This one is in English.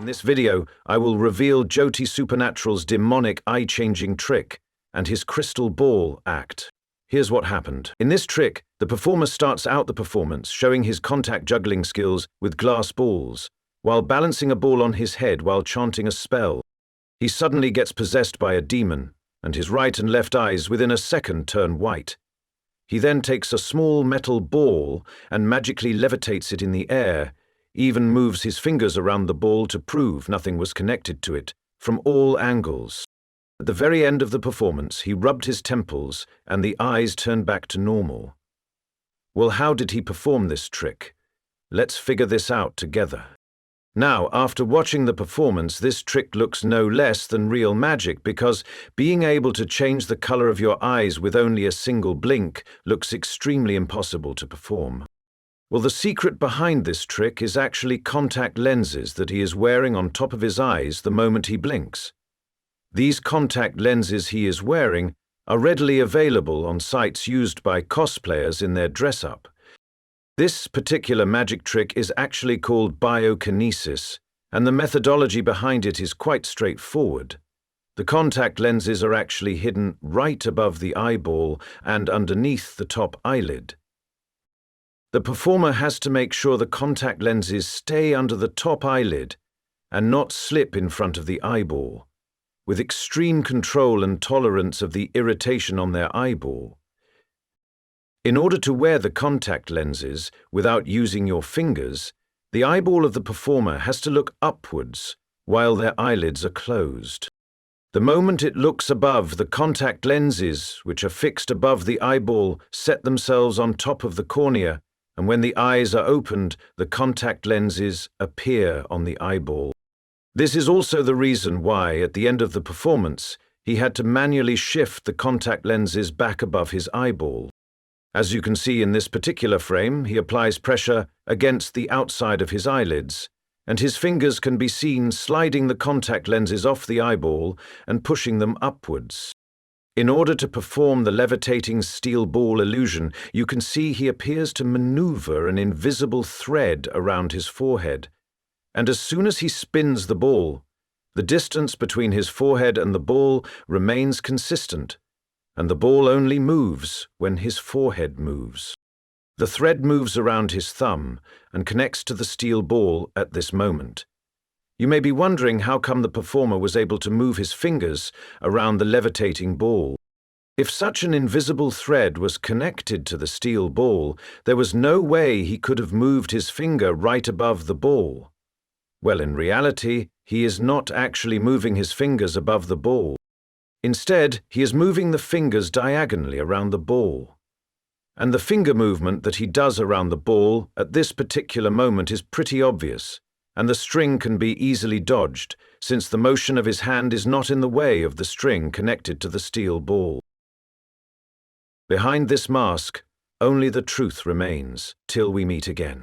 In this video, I will reveal Jyoti Supernatural's demonic eye-changing trick and his crystal ball act. Here's what happened. In this trick, the performer starts out the performance showing his contact juggling skills with glass balls, while balancing a ball on his head while chanting a spell. He suddenly gets possessed by a demon, and his right and left eyes within a second turn white. He then takes a small metal ball and magically levitates it in the air, even moves his fingers around the ball to prove nothing was connected to it, from all angles. At the very end of the performance, he rubbed his temples and the eyes turned back to normal. Well, how did he perform this trick? Let's figure this out together. Now, after watching the performance, this trick looks no less than real magic because being able to change the color of your eyes with only a single blink looks extremely impossible to perform. Well, the secret behind this trick is actually contact lenses that he is wearing on top of his eyes the moment he blinks. These contact lenses he is wearing are readily available on sites used by cosplayers in their dress-up. This particular magic trick is actually called biokinesis, and the methodology behind it is quite straightforward. The contact lenses are actually hidden right above the eyeball and underneath the top eyelid. The performer has to make sure the contact lenses stay under the top eyelid and not slip in front of the eyeball, with extreme control and tolerance of the irritation on their eyeball. In order to wear the contact lenses without using your fingers, the eyeball of the performer has to look upwards while their eyelids are closed. The moment it looks above, the contact lenses, which are fixed above the eyeball, set themselves on top of the cornea, and when the eyes are opened, the contact lenses appear on the eyeball. This is also the reason why, at the end of the performance, he had to manually shift the contact lenses back above his eyeball. As you can see in this particular frame, he applies pressure against the outside of his eyelids, and his fingers can be seen sliding the contact lenses off the eyeball and pushing them upwards. In order to perform the levitating steel ball illusion, you can see he appears to maneuver an invisible thread around his forehead, and as soon as he spins the ball, the distance between his forehead and the ball remains consistent, and the ball only moves when his forehead moves. The thread moves around his thumb and connects to the steel ball at this moment. You may be wondering how come the performer was able to move his fingers around the levitating ball. If such an invisible thread was connected to the steel ball, there was no way he could have moved his finger right above the ball. Well, in reality, he is not actually moving his fingers above the ball. Instead, he is moving the fingers diagonally around the ball. And the finger movement that he does around the ball at this particular moment is pretty obvious, and the string can be easily dodged, since the motion of his hand is not in the way of the string connected to the steel ball. Behind this mask, only the truth remains, till we meet again.